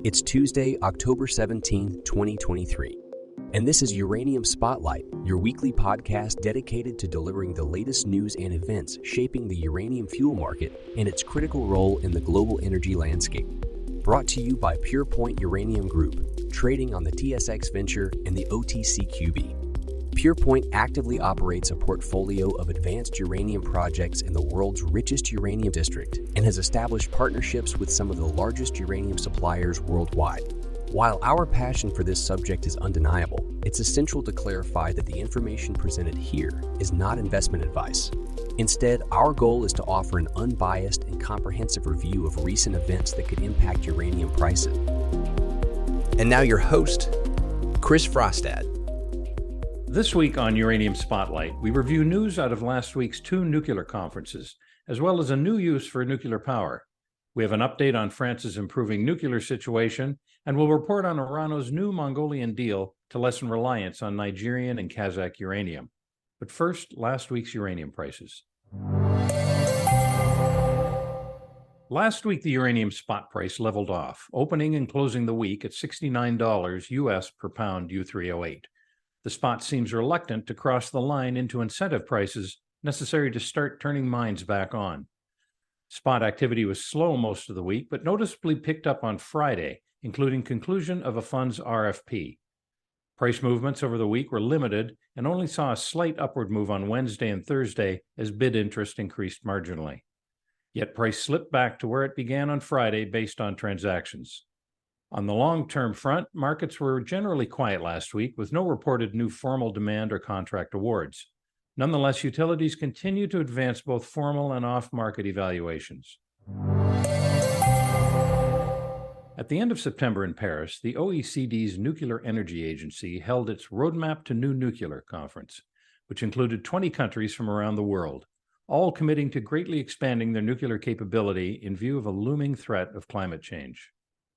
It's Tuesday, October 17, 2023, and this is Uranium Spotlight, your weekly podcast dedicated to delivering the latest news and events shaping the uranium fuel market and its critical role in the global energy landscape. Brought to you by PurePoint Uranium Group, trading on the TSX Venture and the OTCQB. PurePoint actively operates a portfolio of advanced uranium projects in the world's richest uranium district and has established partnerships with some of the largest uranium suppliers worldwide. While our passion for this subject is undeniable, it's essential to clarify that the information presented here is not investment advice. Instead, our goal is to offer an unbiased and comprehensive review of recent events that could impact uranium prices. And now your host, Chris Frostad. This week on Uranium Spotlight, we review news out of last week's two nuclear conferences, as well as a new use for nuclear power. We have an update on France's improving nuclear situation, and we'll report on Orano's new Mongolian deal to lessen reliance on Nigerian and Kazakh uranium. But first, last week's uranium prices. Last week, the uranium spot price leveled off, opening and closing the week at $69 US per pound U3O8. The spot seems reluctant to cross the line into incentive prices necessary to start turning mines back on. Spot activity was slow most of the week, but noticeably picked up on Friday, including conclusion of a fund's RFP. Price movements over the week were limited and only saw a slight upward move on Wednesday and Thursday as bid interest increased marginally. Yet price slipped back to where it began on Friday based on transactions. On the long-term front, markets were generally quiet last week with no reported new formal demand or contract awards. Nonetheless, utilities continue to advance both formal and off-market evaluations. At the end of September in Paris, the OECD's Nuclear Energy Agency held its Roadmap to New Nuclear conference, which included 20 countries from around the world, all committing to greatly expanding their nuclear capability in view of a looming threat of climate change.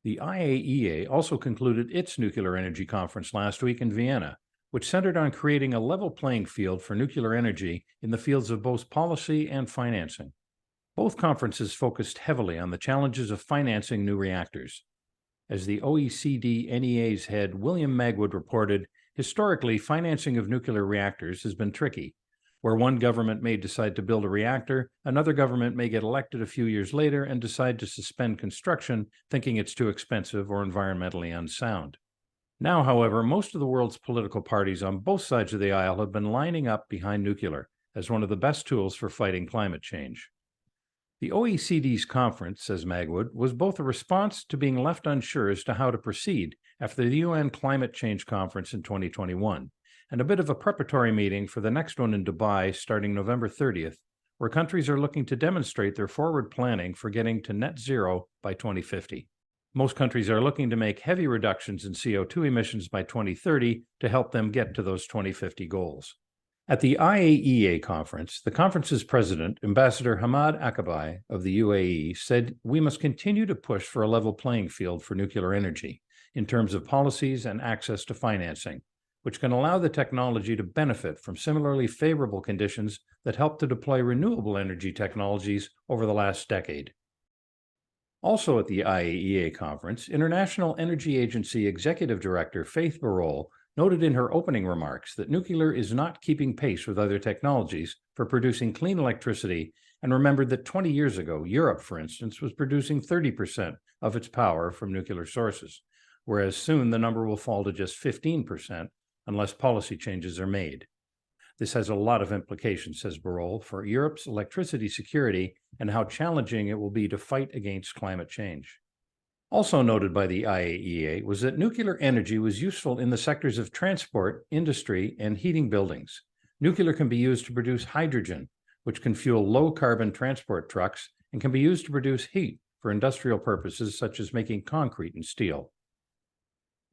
The IAEA also concluded its nuclear energy conference last week in Vienna, which centered on creating a level playing field for nuclear energy in the fields of both policy and financing. Both conferences focused heavily on the challenges of financing new reactors. As the OECD NEA's head, William Magwood, reported, historically, financing of nuclear reactors has been tricky. Where one government may decide to build a reactor, another government may get elected a few years later and decide to suspend construction, thinking it's too expensive or environmentally unsound. Now, however, most of the world's political parties on both sides of the aisle have been lining up behind nuclear as one of the best tools for fighting climate change. The OECD's conference, says Magwood, was both a response to being left unsure as to how to proceed after the UN Climate Change Conference in 2021, and a bit of a preparatory meeting for the next one in Dubai starting November 30th, where countries are looking to demonstrate their forward planning for getting to net zero by 2050. Most countries are looking to make heavy reductions in CO2 emissions by 2030 to help them get to those 2050 goals. At the IAEA conference, the conference's president, Ambassador Hamad Akabai of the UAE, said we must continue to push for a level playing field for nuclear energy in terms of policies and access to financing, which can allow the technology to benefit from similarly favorable conditions that helped to deploy renewable energy technologies over the last decade. Also at the IAEA conference, International Energy Agency Executive Director Faith Barole noted in her opening remarks that nuclear is not keeping pace with other technologies for producing clean electricity, and remembered that 20 years ago, Europe, for instance, was producing 30% of its power from nuclear sources, whereas soon the number will fall to just 15%, unless policy changes are made. This has a lot of implications, says Barole, for Europe's electricity security and how challenging it will be to fight against climate change. Also noted by the IAEA was that nuclear energy was useful in the sectors of transport, industry, and heating buildings. Nuclear can be used to produce hydrogen, which can fuel low-carbon transport trucks and can be used to produce heat for industrial purposes such as making concrete and steel.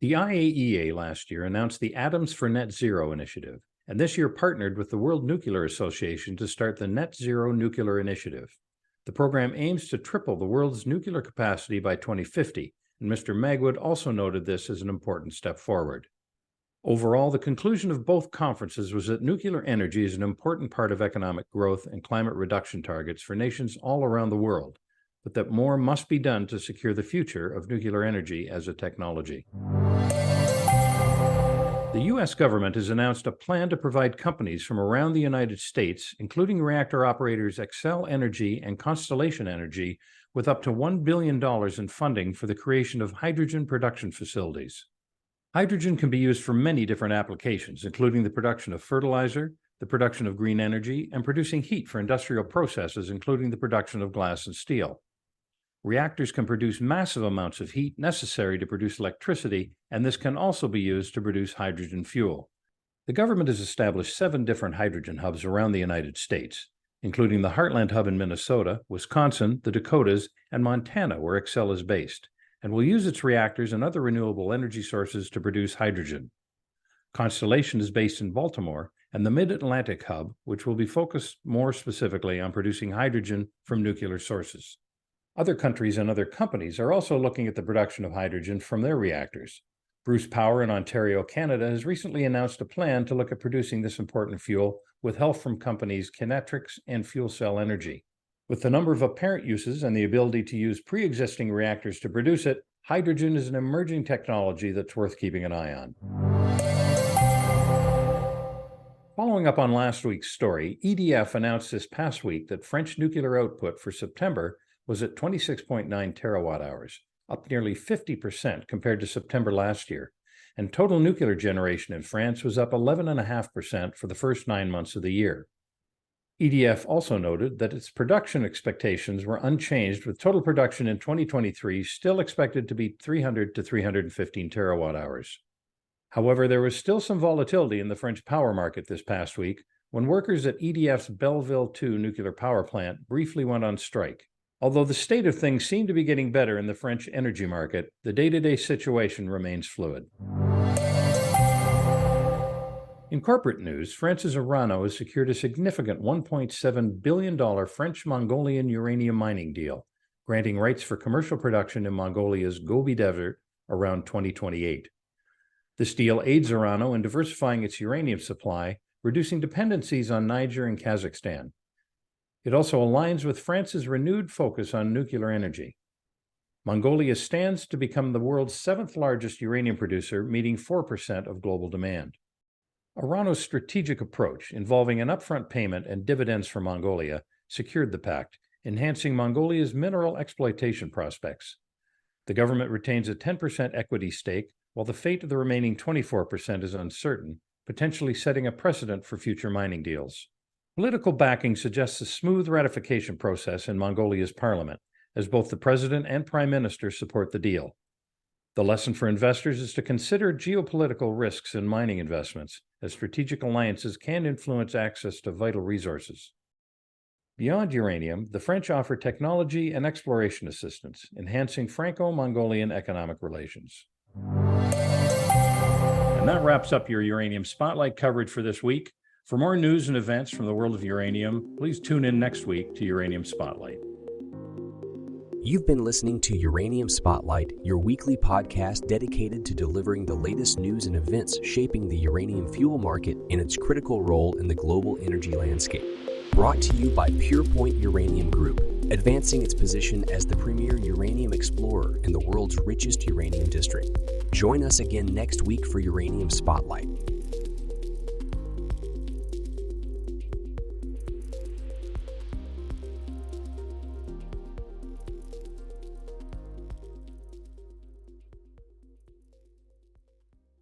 The IAEA last year announced the Atoms for Net Zero initiative, and this year partnered with the World Nuclear Association to start the Net Zero Nuclear Initiative. The program aims to triple the world's nuclear capacity by 2050, and Mr. Magwood also noted this as an important step forward. Overall, the conclusion of both conferences was that nuclear energy is an important part of economic growth and climate reduction targets for nations all around the world, but that more must be done to secure the future of nuclear energy as a technology. The U.S. government has announced a plan to provide companies from around the United States, including reactor operators Xcel Energy and Constellation Energy, with up to $1 billion in funding for the creation of hydrogen production facilities. Hydrogen can be used for many different applications, including the production of fertilizer, the production of green energy, and producing heat for industrial processes, including the production of glass and steel. Reactors can produce massive amounts of heat necessary to produce electricity, and this can also be used to produce hydrogen fuel. The government has established 7 different hydrogen hubs around the United States, including the Heartland Hub in Minnesota, Wisconsin, the Dakotas, and Montana, where Xcel is based, and will use its reactors and other renewable energy sources to produce hydrogen. Constellation is based in Baltimore, and the Mid-Atlantic Hub, which will be focused more specifically on producing hydrogen from nuclear sources. Other countries and other companies are also looking at the production of hydrogen from their reactors. Bruce Power in Ontario, Canada, has recently announced a plan to look at producing this important fuel with help from companies Kinetrix and Fuel Cell Energy. With the number of apparent uses and the ability to use pre-existing reactors to produce it, hydrogen is an emerging technology that's worth keeping an eye on. Following up on last week's story, EDF announced this past week that French nuclear output for September was at 26.9 terawatt-hours, up nearly 50% compared to September last year, and total nuclear generation in France was up 11.5% for the first 9 months of the year. EDF also noted that its production expectations were unchanged, with total production in 2023 still expected to be 300 to 315 terawatt-hours. However, there was still some volatility in the French power market this past week when workers at EDF's Belleville 2 nuclear power plant briefly went on strike. Although the state of things seemed to be getting better in the French energy market, the day-to-day situation remains fluid. In corporate news, France's Orano has secured a significant $1.7 billion French-Mongolian uranium mining deal, granting rights for commercial production in Mongolia's Gobi Desert around 2028. This deal aids Orano in diversifying its uranium supply, reducing dependencies on Niger and Kazakhstan. It also aligns with France's renewed focus on nuclear energy. Mongolia stands to become the world's 7th largest uranium producer, meeting 4% of global demand. Orano's strategic approach, involving an upfront payment and dividends for Mongolia, secured the pact, enhancing Mongolia's mineral exploitation prospects. The government retains a 10% equity stake, while the fate of the remaining 24% is uncertain, potentially setting a precedent for future mining deals. Political backing suggests a smooth ratification process in Mongolia's parliament, as both the president and prime minister support the deal. The lesson for investors is to consider geopolitical risks in mining investments, as strategic alliances can influence access to vital resources. Beyond uranium, the French offer technology and exploration assistance, enhancing Franco-Mongolian economic relations. And that wraps up your Uranium Spotlight coverage for this week. For more news and events from the world of uranium, please tune in next week to Uranium Spotlight. You've been listening to Uranium Spotlight, your weekly podcast dedicated to delivering the latest news and events shaping the uranium fuel market and its critical role in the global energy landscape. Brought to you by PurePoint Uranium Group, advancing its position as the premier uranium explorer in the world's richest uranium district. Join us again next week for Uranium Spotlight.